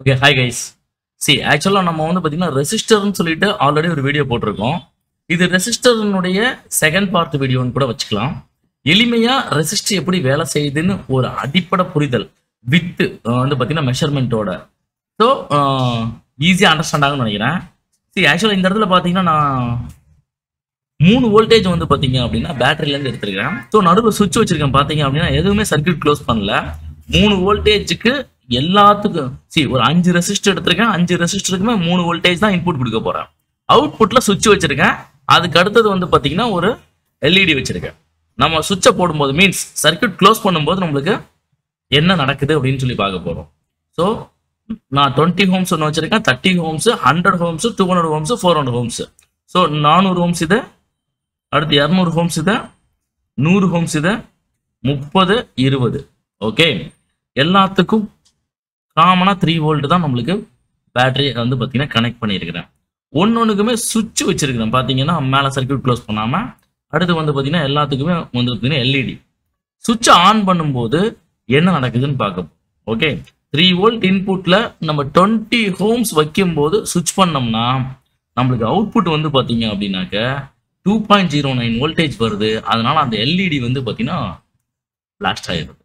Okay hi guys. ஆக்சுவலாக நம்ம வந்து பார்த்தீங்கன்னா ரெசிஸ்டர்னு சொல்லிட்டு ஆல்ரெடி ஒரு வீடியோ போட்டிருக்கோம். இது ரெசிஸ்டர்னுடைய செகண்ட் பார்ட் வீடியோன்னு கூட வச்சுக்கலாம். எளிமையாக ரெசிஸ்டர் எப்படி வேலை செய்யுதுன்னு ஒரு அடிப்படை புரிதல் வித் வந்து பார்த்தீங்கன்னா மெஷர்மெண்ட்டோட ஸோ ஈஸியாக அண்டர்ஸ்டாண்ட் ஆகும்னு நினைக்கிறேன். ஆக்சுவலாக இந்த இடத்துல பார்த்தீங்கன்னா நான் 3 வோல்டேஜ் வந்து பார்த்தீங்க அப்படின்னா பேட்டரியிலேருந்து எடுத்துருக்கேன். ஸோ நடுவில் சுவிட்ச் வச்சிருக்கேன். பார்த்தீங்க அப்படின்னா எதுவுமே சர்க்யூட் க்ளோஸ் பண்ணல. 3 வோல்டேஜுக்கு எல்லாத்துக்கும் ஒரு 5 ரெசிஸ்டர் எடுத்திருக்கேன். 5 ரெசிஸ்டருக்குமே 3 வோல்டேஜ் தான் இன்புட் கொடுக்க போறேன். அவுட்புட்ல சுவிட்ச் வச்சிருக்கேன். அதுக்கு அடுத்தது வந்து பாத்தீங்கன்னா ஒரு எல்இடி வச்சிருக்கேன். நம்ம சுவிட்சை போடும்போது மீன்ஸ் சர்க்யூட் க்ளோஸ் பண்ணும்போது நம்மளுக்கு என்ன நடக்குது அப்படின்னு சொல்லி பார்க்க போறோம். ஸோ நான் 20 ஹோம்ஸ் ஒன்று வச்சிருக்கேன், 30 homes, 100 homes, 200 homes, 400 homes. So 400 homes இது, அடுத்து 200 ஹோம்ஸ் இது, 100 ஹோம்ஸ் இது, 30, 20. ஓகே, எல்லாத்துக்கும் காமனா 3 வோல்ட் தான் நம்மளுக்கு பேட்டரி வந்து பார்த்தீங்கன்னா கனெக்ட் பண்ணியிருக்கிறேன். ஒன்னொன்றுக்குமே சுவிட்ச் வச்சிருக்கிறேன். பார்த்தீங்கன்னா மேலே சர்க்யூட் க்ளோஸ் பண்ணாம அடுத்து வந்து பார்த்தீங்கன்னா எல்லாத்துக்குமே வந்து பார்த்தீங்கன்னா எல்இடி. சுவிட்சை ஆன் பண்ணும்போது என்ன நடக்குதுன்னு பார்க்க. ஓகே, 3 வோல்ட் இன்புட்ல நம்ம 20 ஹோம்ஸ் வைக்கும்போது சுவிட்ச் பண்ணோம்னா நம்மளுக்கு அவுட்புட் வந்து பார்த்தீங்க அப்படின்னாக்க 2.09 வோல்டேஜ் வருது. அதனால அந்த எல்இடி வந்து பார்த்தீங்கன்னா பிளாஸ்ட் ஆயிடுது.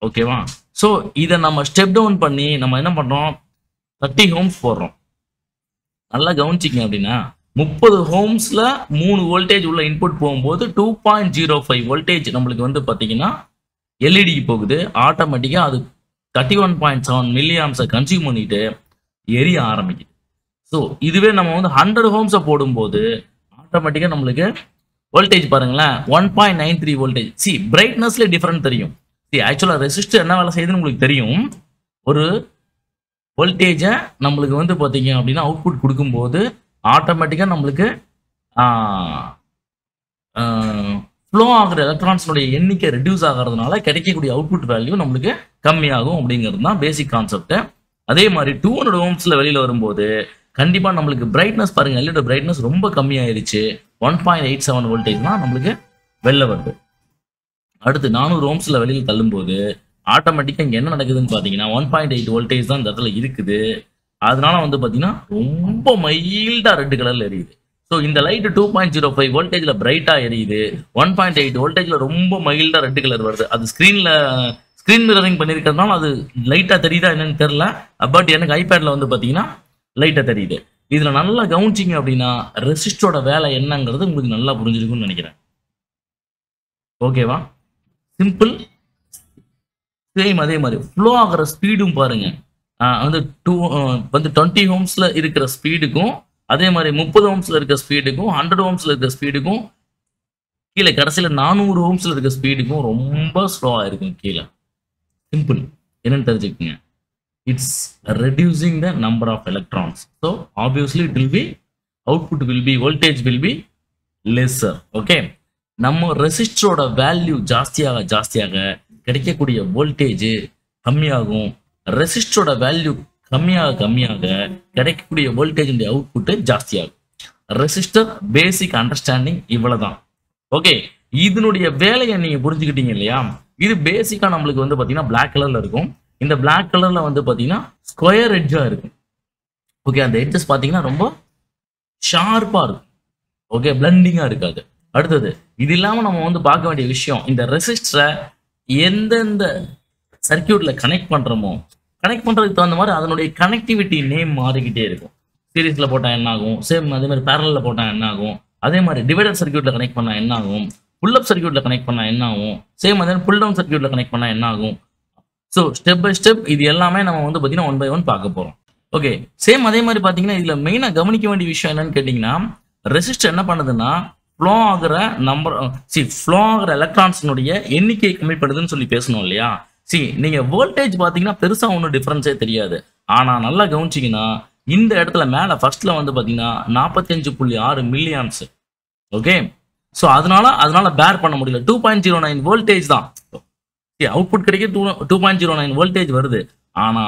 ஓகேவா? ஸோ இதை நம்ம ஸ்டெப் டவுன் பண்ணி நம்ம என்ன பண்றோம், 30 ஹோம்ஸ் போடுறோம். நல்லா கவனிச்சிங்க அப்படின்னா 30 ஹோம்ஸ்ல 3 வோல்டேஜ் உள்ள இன்புட் போகும்போது 2.05 வோல்டேஜ் நம்மளுக்கு வந்து பார்த்தீங்கன்னா எல்இடிக்கு போகுது. ஆட்டோமேட்டிக்கா அது 31.7 மில்லி ஆம்ஸை கன்சியூம் பண்ணிட்டு எரிய ஆரம்பிக்குது. ஸோ இதுவே நம்ம வந்து 100 ஹோம்ஸை போடும்போது ஆட்டோமேட்டிக்கா நம்மளுக்கு வோல்டேஜ் பாருங்களேன் 1.93 வோல்டேஜ். பிரைட்னஸ்ல டிஃபரெண்ட் தெரியும். ஆக்சுவலாக ரெசிஸ்டர் என்ன வேலை செய்யுதுன்னு உங்களுக்கு தெரியும். ஒரு வோல்டேஜை நம்மளுக்கு வந்து பார்த்தீங்க அப்படின்னா அவுட்புட் கொடுக்கும்போது ஆட்டோமேட்டிக்காக நம்மளுக்கு ஃப்ளோ ஆகிற எலக்ட்ரான்ஸோடைய எண்ணிக்கை ரெடியூஸ் ஆகிறதுனால கிடைக்கக்கூடிய அவுட்புட் வேல்யூ நம்மளுக்கு கம்மியாகும் அப்படிங்கிறது தான் பேசிக் கான்செப்ட். அதே மாதிரி 200 ஓம்ஸில் வெளியில் வரும்போது கண்டிப்பாக நம்மளுக்கு பிரைட்னஸ் பாருங்க, எல்இடி பிரைட்னஸ் ரொம்ப கம்மியாயிருச்சு. 1.87 வோல்டேஜ் தான் நம்மளுக்கு வெளில வருது. அடுத்து 400 ஓம்ஸ்ல வெளியில் தள்ளும்போது ஆட்டோமேட்டிக்கா இங்க என்ன நடக்குதுன்னு பாத்தீங்கன்னா 1.8 வோல்டேஜ் தான் இந்த இடத்துல இருக்குது. அதனால வந்து பாத்தீங்கன்னா ரொம்ப மைல்டா ரெட் கலர்ல எரியுது. ஸோ இந்த லைட் 2.05 வோல்டேஜ்ல பிரைட்டா எரியுது, 1.8 வோல்டேஜ்ல ரொம்ப மைல்டா ரெட் கலர் வருது. அது ஸ்கிரீன் மிரரிங் பண்ணிருக்கிறதுனால அது லைட்டா தெரியுதா என்னன்னு தெரியல. பட் எனக்கு ஐபேட்ல வந்து பாத்தீங்கன்னா லைட்டா தெரியுது. இதுல நல்லா கவனிச்சிங்க அப்படின்னா ரெசிஸ்டரோட வேலை என்னங்கிறது உங்களுக்கு நல்லா புரிஞ்சிருக்கும்னு நினைக்கிறேன். ஓகேவா? சிம்பிள். சேம் அதே மாதிரி ஃப்ளோ ஆகிற ஸ்பீடும் பாருங்க, வந்து 20 ஹோம்ஸ்ல இருக்கிற ஸ்பீடுக்கும் அதே மாதிரி 30 ஹோம்ஸ்ல இருக்கிற ஸ்பீடுக்கும் 100 ஹோம்ஸ்ல இருக்கிற ஸ்பீடுக்கும் கீழே கடைசியில் 400 ஹோம்ஸ்ல இருக்கிற ஸ்பீடுக்கும் ரொம்ப ஸ்லோவா இருக்கும் கீழே. சிம்பிள். என்னன்னு தெரிஞ்சுக்கோங்க, it's reducing the number of electrons. So obviously it will be output will be voltage will be lesser. Okay, நம்ம ரெசிஸ்டரோட வேல்யூ ஜாஸ்தியாக கிடைக்கக்கூடிய வோல்டேஜ் கம்மியாகும். ரெசிஸ்டரோட வேல்யூ கம்மியாக கிடைக்கக்கூடிய வோல்டேஜ் அவுட்புட் ஜாஸ்தியாகும். ரெசிஸ்டர் பேசிக் அண்டர்ஸ்டாண்டிங் இவ்வளவுதான். ஓகே, இதனுடைய வேலையை நீங்க புரிஞ்சுக்கிட்டீங்க இல்லையா? இது பேசிக்கா நம்மளுக்கு வந்து பாத்தீங்கன்னா பிளாக் கலர்ல இருக்கும். இந்த பிளாக் கலர்ல வந்து பாத்தீங்கன்னா ஸ்கொயர் எட்ஜா இருக்கும். ஓகே, அந்த எட்ஜஸ் பாத்தீங்கன்னா ரொம்ப ஷார்ப்பா இருக்கும். ஓகே, பிளண்டிங்கா இருக்காது. அடுத்தது இது இல்லாம நம்ம வந்து பார்க்க வேண்டிய விஷயம், இந்த ரெசிஸ்டரை எந்தெந்த சர்க்கியூட்ல கனெக்ட் பண்றோமோ கனெக்ட் பண்றதுக்கு தகுந்த மாதிரி அதனுடைய கனெக்டிவிட்டி நேம் மாறிக்கிட்டே இருக்கும். சீரீஸ்ல போட்டா என்ன ஆகும், சேம் அதே மாதிரி பேரல்ல போட்டா என்ன ஆகும், அதே மாதிரி டிவைடர் சர்க்கியூட்ல கனெக்ட் பண்ணா என்ன ஆகும், புல் அப் சர்க்கியூட்ல கனெக்ட் பண்ணா என்ன ஆகும், சேம் அதே புல் டவுன் சர்க்கியூட்ல கனெக்ட் பண்ணா என்ன ஆகும். ஸோ ஸ்டெப் பை ஸ்டெப் இது எல்லாமே நம்ம வந்து பார்த்தீங்கன்னா 1 by 1 பார்க்க போறோம். ஓகே, சேம் அதே மாதிரி பார்த்தீங்கன்னா இதுல மெயினா கவனிக்க வேண்டிய விஷயம் என்னன்னு கேட்டீங்கன்னா, ரெசிஸ்டர் என்ன பண்ணுதுன்னா ஃப்ளோ ஆகிற எலக்ட்ரான்ஸினுடைய எண்ணிக்கை கம்மி பண்ணுதுன்னு சொல்லி பேசணும் இல்லையா? நீங்க வோல்டேஜ் பாத்தீங்கன்னா பெருசா ஒன்றும் டிஃபரன்ஸே தெரியாது. ஆனா நல்லா கவனிச்சிங்கன்னா இந்த இடத்துல மேல ஃபர்ஸ்ட்ல வந்து பாத்தீங்கன்னா 45.6 மில்லி ஆம்ஸ். ஓகே, ஸோ அதனால பேர் பண்ண முடியல. 2.09 வோல்டேஜ் தான் அவுட்புட் கிடைக்க 2.09 வோல்டேஜ் வருது. ஆனா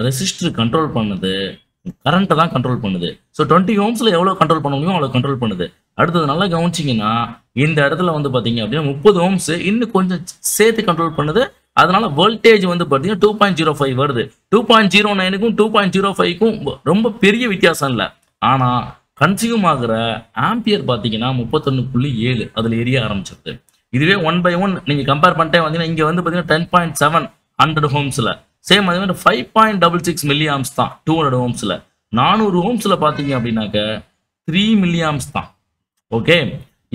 ரெசிஸ்டர் கண்ட்ரோல் பண்ணுது, கரண்ட்டை தான் கண்ட்ரோல் பண்ணுது. ஸோ 20 ஹோம்ஸ்ல எவ்வளவு கண்ட்ரோல் பண்ண முடியுமோ அவ்வளவு கண்ட்ரோல் பண்ணுது. அடுத்தது நல்லா கவனிச்சிங்கன்னா இந்த இடத்துல வந்து பாத்தீங்க அப்படின்னா 30 ஹோம்ஸ் இன்னும் கொஞ்சம் சேர்த்து கண்ட்ரோல் பண்ணுது. அதனால வோல்டேஜ் வந்து பார்த்தீங்கன்னா 2.05 வருது. 2.09க்கும் 2.05க்கும் ரொம்ப பெரிய வித்தியாசம் இல்லை. ஆனால் கன்சியூம் ஆகிற ஆம்பியர் பார்த்தீங்கன்னா 31.7 அதில் எரிய ஆரம்பிச்சிருது. இதுவே 1 by 1 நீங்கள் கம்பேர் பண்ணிட்டே வந்தீங்கன்னா இங்கே வந்து பார்த்தீங்கன்னா 10.7 100 ஹோம்ஸில் சேம் அதே மாதிரி 5.66 மில்லி ஆம்ஸ் தான் 200 ஹோம்ஸில். 400 ஹோம்ஸில் பார்த்தீங்க அப்படின்னாக்க 3 மில்லி ஆம்ஸ் தான். ஓகே,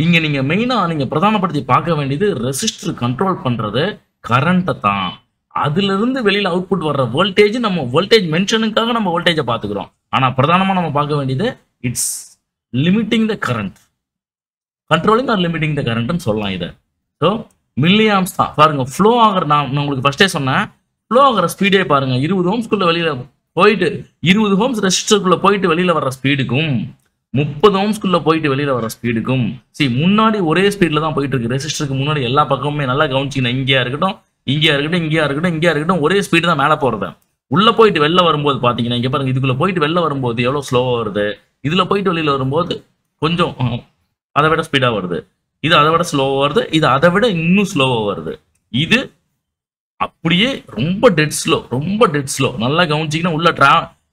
இங்கே நீங்கள் மெயினாக நீங்கள் பிரதானப்படுத்தி பார்க்க வேண்டியது ரெசிஸ்டர் கண்ட்ரோல் பண்ணுறது கரண்ட்டை தான். அதிலிருந்து வெளியில் அவுட்புட் வர்ற வோல்டேஜ் நம்ம வோல்டேஜ் மென்ஷனுக்காக நம்ம வோல்டேஜை பார்த்துக்கிறோம். ஆனால் பிரதானமாக நம்ம பார்க்க வேண்டியது it's limiting the current, controlling or limiting the கரண்ட்னு சொல்லலாம் இதை. ஸோ மில்லி ஆம்ஸ் தான் பாருங்க ஃப்ளோ ஆகிற. நான் உங்களுக்கு ஃபர்ஸ்டே சொன்னேன், ஃப்ளோ ஆகிற ஸ்பீடே பாருங்க 20 ஹோம்ஸ்குள்ள வெளியில் போயிட்டு 20 ஹோம்ஸ் ரெசிஸ்டருக்குள்ள போயிட்டு வெளியில் வர்ற ஸ்பீடுக்கும் 30 ஹோம்ஸ்குள்ள போயிட்டு வெளியில் வர ஸ்பீடுக்கும் முன்னாடி ஒரே ஸ்பீடில் தான் போயிட்டு இருக்கு. ரெசிஸ்டருக்கு முன்னாடி எல்லா பக்கமுமே நல்லா கவனிச்சிங்கன்னா இங்கேயா இருக்கட்டும் இங்கேயா இருக்கட்டும் இங்கேயா இருக்கட்டும் இங்கேயா இருக்கட்டும் ஒரே ஸ்பீடு தான் மேலே போகிறது. உள்ளே போயிட்டு வெளில வரும்போது பார்த்தீங்கன்னா இங்கே பாருங்க இதுக்குள்ளே போயிட்டு வெளில வரும்போது எவ்வளோ ஸ்லோவாக வருது, இதில் போயிட்டு வெளியில் வரும்போது கொஞ்சம் அதை விட ஸ்பீடாக வருது, இது அதை விட ஸ்லோவாக வருது, இது அதை விட இன்னும் ஸ்லோவாக வருது. இது அப்படியே ரொம்ப டெட் ஸ்லோ, ரொம்ப டெட் ஸ்லோ. நல்லா கவனிச்சிங்கன்னா உள்ள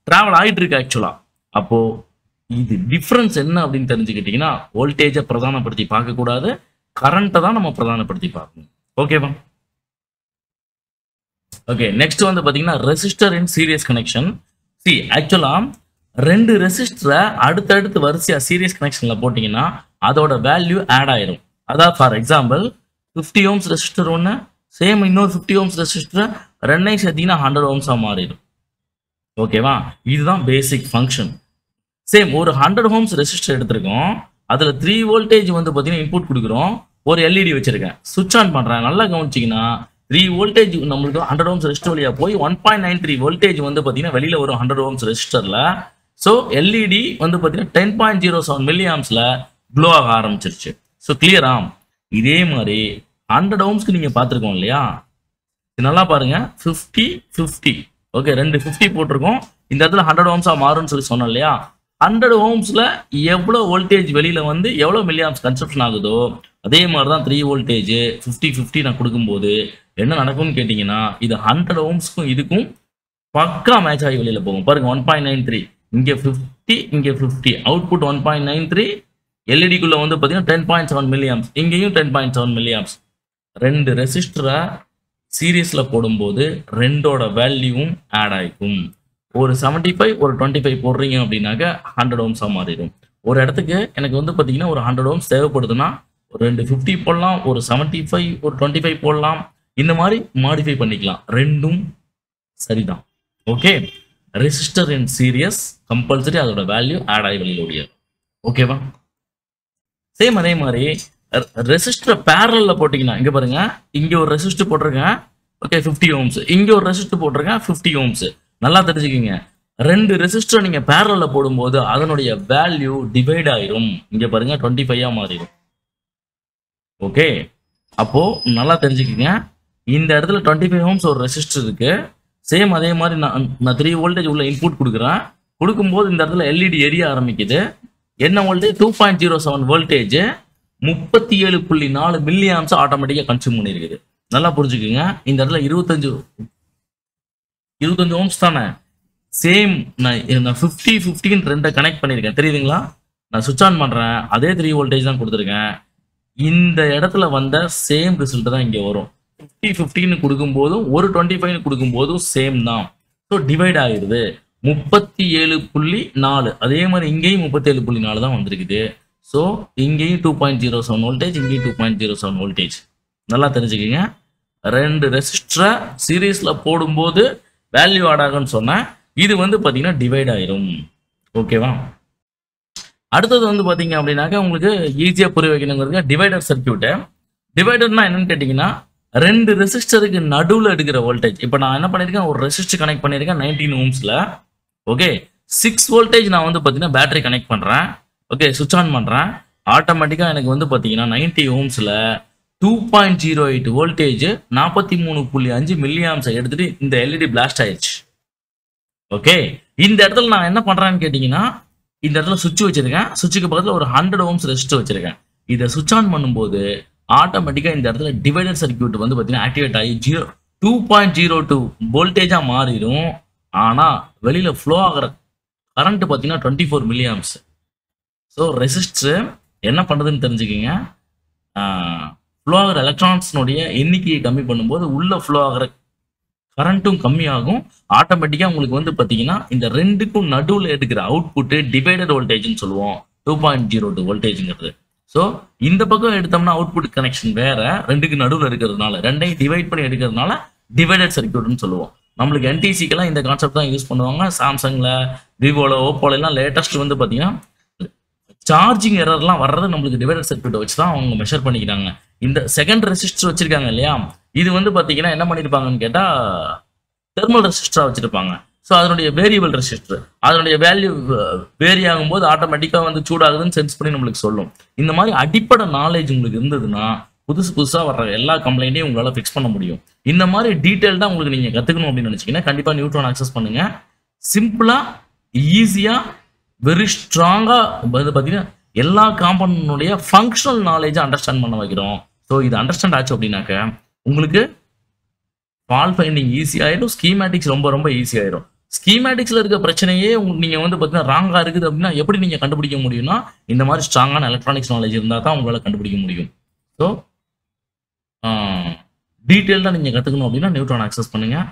டிராவல் ஆகிட்டு இருக்கு ஆக்சுவலாக. அப்போது இது டிஃப்ரென்ஸ் என்ன அப்படின்னு தெரிஞ்சுக்கிட்டீங்கன்னா வோல்டேஜை பிரதானப்படுத்தி பார்க்கக்கூடாது, கரண்ட்டை தான் நம்ம பிரதானப்படுத்தி பார்க்கணும். ஓகேவா? ஓகே, நெக்ஸ்ட் வந்து பார்த்தீங்கன்னா ரெசிஸ்டர் இன் சீரியஸ் கனெக்ஷன். ஆக்சுவலாக 2 ரெசிஸ்டரை அடுத்தடுத்து வரிசையாக சீரியஸ் கனெக்ஷனில் போட்டிங்கன்னா அதோட வேல்யூ ஆட் ஆயிரும். அதாவது ஃபார் எக்ஸாம்பிள் 50 ஓம்ஸ் ரெசிஸ்டர் ஒன்று சேம் இன்னொரு 50 ஓம்ஸ் ரெசிஸ்டரை ரெண்டையும் சேர்த்திங்கன்னா 100 ஓம்ஸாக மாறிடும். ஓகேவா? இதுதான் பேசிக் ஃபங்க்ஷன். சேம் ஒரு 100 ஓம்ஸ் ரெசிஸ்டர் எடுத்திருக்கோம், அதில் 3 வோல்டேஜ் வந்து பார்த்தீங்கன்னா இன்புட் கொடுக்குறோம், ஒரு எல்இடி வச்சிருக்கேன், சுவிட்ச் ஆன் பண்ணுறேன். நல்லா கவனிச்சிங்கன்னா 3 வோல்டேஜ் நம்மளுக்கு 100 ஓம்ஸ் ரெசிஸ்டர் வழியாக போய் 1.93 வோல்டேஜ் வந்து பார்த்தீங்கன்னா வெளியில் வரும் 100 ஓம்ஸ் ரெசிஸ்டரில். ஸோ எல்இடி வந்து பார்த்தீங்கன்னா 10.07 மில்லி ஆம்ஸில் க்ளோ ஆக ஆரம்பிச்சிருச்சு. ஸோ கிளியரா? இதே மாதிரி 100 ஓம்ஸ்க்கு நீங்கள் பார்த்துருக்கோம் இல்லையா? நல்லா பாருங்க 50 50. ஓகே, 2 50 போட்டிருக்கோம், இந்த இடத்துல 100 ஓம்ஸாக மாறும்னு சொல்லி சொன்னோம் இல்லையா? 100 ஓம்ஸில் எவ்வளோ வோல்டேஜ் வெளியில் வந்து எவ்வளோ மில்லி ஆம்ஸ் கன்சப்ஷன் ஆகுதோ அதே மாதிரி தான் 3 வோல்டேஜ் 50 50 நான் கொடுக்கும்போது என்ன நடக்கும்னு கேட்டிங்கன்னா இது 100 ஓம்ஸ்க்கும் இதுக்கும் பக்கா மேட்ச் ஆகி வெளியில் போகும். பாருங்க 1.93 இங்கே 50 இங்கே 50 அவுட்புட் 1.93. எல்இடிக்குள்ளே வந்து பார்த்தீங்கன்னா 10.7 மில்லி ஆம்ஸ், இங்கேயும் 10.7 மில்லி ஆம்ஸ். 2 ரெசிஸ்டரை சீரியஸில் போடும்போது ரெண்டோட வேல்யூவும் ஆட் ஆகிக்கும். ஒரு 75 ஒரு 25 போடுறீங்க அப்படின்னாக்க 100 ஓம்ஸாக மாறிடும். ஒரு இடத்துக்கு எனக்கு வந்து பார்த்தீங்கன்னா ஒரு 100 ஓம்ஸ் தேவைப்படுதுன்னா ஒரு 2 50 போடலாம், ஒரு 75 ஒரு 25 போடலாம், இந்த மாதிரி மாடிஃபை பண்ணிக்கலாம். ரெண்டும் சரிதான். ஓகே, ரெசிஸ்டர் இன் சீரியஸ் கம்பல்சரி அதோட வேல்யூ ஆட் ஆகி வெளியில் ஓடிடும். ஓகேவா? சேம் அதே மாதிரி ரெசிஸ்டரை பேரலில் போட்டிங்கன்னா இங்கே பாருங்க, இங்கே ஒரு ரெசிஸ்டர் போட்டிருக்கேன், ஓகே 50 ஓம்ஸ், இங்கே ஒரு ரெசிஸ்டர் போட்டிருக்கேன் 50 ஓம்ஸ். நல்லா தெரிஞ்சுக்கிங்க, 2 ரெசிஸ்டர் நீங்கள் பேரலில் போடும்போது அதனுடைய வேல்யூ டிவைட் ஆயிரும். இங்கே பாருங்க 25 மாறிடும். ஓகே, அப்போ நல்லா தெரிஞ்சுக்கிங்க, இந்த இடத்துல 25 ஓம்ஸ் ஒரு ரெசிஸ்டர் இருக்கு. சேம் அதே மாதிரி நான் 3 வோல்டேஜ் உள்ள இன்புட் கொடுக்குறேன், கொடுக்கும்போது இந்த இடத்துல எல்இடி எரிய ஆரம்பிக்குது. என்ன வோல்டேஜ்? 2.07 வோல்டேஜ் 37.4 மில்லி ஆம்ஸ் ஆட்டோமேட்டிக்காக கன்சியூம் பண்ணியிருக்குது. நல்லா புரிஞ்சுக்குங்க, இந்த இடத்துல 25 ஓம்ஸ் தானே. சேம் நான் 50 50ன்னு 2 கனெக்ட் பண்ணியிருக்கேன், தெரியுதுங்களா? நான் சுவிட்ச் ஆன் பண்ணுறேன், அதே 3 வோல்டேஜ் தான் கொடுத்துருக்கேன். இந்த இடத்துல வந்த சேம் ரிசல்ட் தான் இங்கே வரும். 50 50ன்னு கொடுக்கும்போதும் ஒரு 25ன்னு கொடுக்கும்போதும் சேம் தான். ஸோ டிவைட் ஆகிடுது 37.4. அதே மாதிரி இங்கேயும் 37.4 தான் வந்திருக்குது. ஸோ இங்கேயும் 2.07 வோல்டேஜ், இங்கேயும் 2.07 வோல்டேஜ். நல்லா தெரிஞ்சுக்கிங்க, 2 ரெசிஸ்டரை சீரீஸில் போடும்போது வேல்யூ ஆட் ஆகும்னு சொன்னேன். இது வந்து பார்த்தீங்கன்னா டிவைட் ஆயிரும். ஓகேவா? அடுத்தது வந்து பார்த்தீங்க அப்படின்னாக்கா உங்களுக்கு ஈஸியாக புரிய வைக்கணுங்கிறது டிவைடர் சர்க்கியூட்டு. டிவைடர்னா என்னன்னு கேட்டிங்கன்னா 2 ரெசிஸ்டருக்கு நடுவில் எடுக்கிற வோல்டேஜ். இப்போ நான் என்ன பண்ணியிருக்கேன், ஒரு ரெசிஸ்டர் கனெக்ட் பண்ணியிருக்கேன் 19 ஓம்ஸில். ஓகே, 6 வோல்டேஜ் நான் வந்து பார்த்தீங்கன்னா பேட்டரி கனெக்ட் பண்ணுறேன். ஓகே, சுவிட்ச் ஆன் பண்ணுறேன், ஆட்டோமேட்டிக்காக எனக்கு வந்து பார்த்தீங்கன்னா 90 ஓம்ஸில் 2.08 வோல்டேஜ் 43.5 மில்லி ஆம்ஸை எடுத்துகிட்டு இந்த எல்இடி பிளாஸ்ட் ஆயிடுச்சு. ஓகே, இந்த இடத்துல நான் என்ன பண்ணுறேன்னு கேட்டிங்கன்னா இந்த இடத்துல சுவிட்ச் வச்சிருக்கேன், சுவிட்சுக்கு பக்கத்தில் ஒரு 100 ஓம்ஸ் ரெசிஸ்டர் வச்சிருக்கேன். இதை சுவிட்ச் ஆன் பண்ணும்போது ஆட்டோமேட்டிக்காக இந்த இடத்துல டிவைடர் சர்க்கியூட் வந்து பார்த்தீங்கன்னா ஆக்டிவேட் ஆகி 2.02 வோல்டேஜா மாறிடும். ஆனா வெளியில ஃப்ளோ ஆகிற கரண்ட் பார்த்தீங்கன்னா 24 மில்லி ஆம்ஸ். ஸோ ரெசிஸ்டர் என்ன பண்ணுறதுன்னு தெரிஞ்சுக்கிங்க. ஃப்ளோ ஆகிற எலக்ட்ரான்ஸ்னுடைய எண்ணிக்கையை கம்மி பண்ணும்போது உள்ள ஃப்ளோ ஆகிற கரண்ட்டும் கம்மியாகும். ஆட்டோமேட்டிக்காக உங்களுக்கு வந்து பார்த்தீங்கன்னா இந்த ரெண்டுக்கும் நடுவில் எடுக்கிற அவுட்புட்டு டிவைடட் வோல்டேஜ்னு சொல்லுவோம். 2.02 வோல்டேஜ்ங்கிறது. ஸோ இந்த பக்கம் எடுத்தோம்னா அவுட்புட் கனெக்ஷன் வேற, ரெண்டுக்கு நடுவில் இருக்கிறதுனால, ரெண்டையும் டிவைட் பண்ணி எடுக்கிறதுனால டிவைடட் சர்க்யூட்னு சொல்லுவோம். நம்மளுக்கு என்டிசிக்கெல்லாம் இந்த கான்செப்ட் தான் யூஸ் பண்ணுவாங்க. சாம்சங்கில், விவோல, ஓப்போல எல்லாம் லேட்டஸ்ட் வந்து பார்த்தீங்கன்னா சார்ஜிங் எரர்லாம் வர்றது நம்மளுக்கு டிவைடட் சர்க்யூட்டை வச்சு தான் அவங்க மெஷர் பண்ணிக்கிறாங்க. இந்த செகண்ட் ரெசிஸ்டர் வச்சிருக்காங்க இல்லையா, இது வந்து பார்த்தீங்கன்னா என்ன பண்ணியிருப்பாங்கன்னு கேட்டால் தெர்மல் ரெசிஸ்டராக வச்சிருப்பாங்க. ஸோ அதனுடைய வேரியபிள் ரெசிஸ்டர், அதனுடைய வேல்யூ வேரி ஆகும்போது ஆட்டோமேட்டிக்காக வந்து சூடாகுதுன்னு சென்ஸ் பண்ணி நம்மளுக்கு சொல்லும். இந்த மாதிரி அடிப்படை நாலேஜ் உங்களுக்கு இருந்ததுன்னா புதுசாக வர்ற எல்லா கம்ப்ளைண்ட்டையும் உங்களால் ஃபிக்ஸ் பண்ண முடியும். இந்த மாதிரி டீட்டெயில்டாக உங்களுக்கு நீங்கள் கற்றுக்கணும் அப்படின்னு நினச்சிங்கன்னா கண்டிப்பாக நியூட்ரான் ஆக்சஸ் பண்ணுங்கள். சிம்பிளாக, ஈஸியாக, வெரி ஸ்ட்ராங்காக வந்து பார்த்தீங்கன்னா எல்லா காம்பனன்ட்னுடைய ஃபங்க்ஷனல் நாலேஜை அண்டர்ஸ்டாண்ட் பண்ண வைக்கிறோம். ஸோ இது அண்டர்ஸ்டாண்ட் ஆச்சு அப்படின்னாக்க உங்களுக்கு ஃபால்ட் ஃபைண்டிங் ஈஸி ஆயிடும். ஸ்கீமேட்டிக்ஸ் ரொம்ப ரொம்ப ஈஸி ஆயிடும். ஸ்கீமேட்டிக்ஸில் இருக்க பிரச்சனையே நீங்கள் வந்து பார்த்தீங்கன்னா ராங்காக இருக்குது அப்படின்னா எப்படி நீங்கள் கண்டுபிடிக்க முடியும்னா இந்த மாதிரி ஸ்ட்ராங்கான எலக்ட்ரானிக்ஸ் நாலேஜ் இருந்தால் தான் உங்களால் கண்டுபிடிக்க முடியும். ஸோ டீட்டெயில்டாக நீங்கள் கற்றுக்கணும் அப்படின்னா நியூட்ரான் ஆக்சஸ் பண்ணுங்கள்.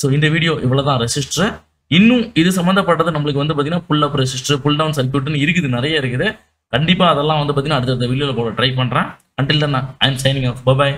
ஸோ இந்த வீடியோ இவ்வளோ தான் ரெசிஸ்டர். இன்னும் இது சம்மந்தப்பட்டது நம்மளுக்கு வந்து பார்த்தீங்கன்னா புல் அப் ரெசிஸ்டர், புல் டவுன் சர்க்யூட்னு இருக்குது, நிறைய இருக்குது. கண்டிப்பாக அதெல்லாம் வந்து பார்த்தீங்கன்னா அடுத்த வீடியோவில் போட ட்ரை பண்ணுறேன். Until then I am signing off. By.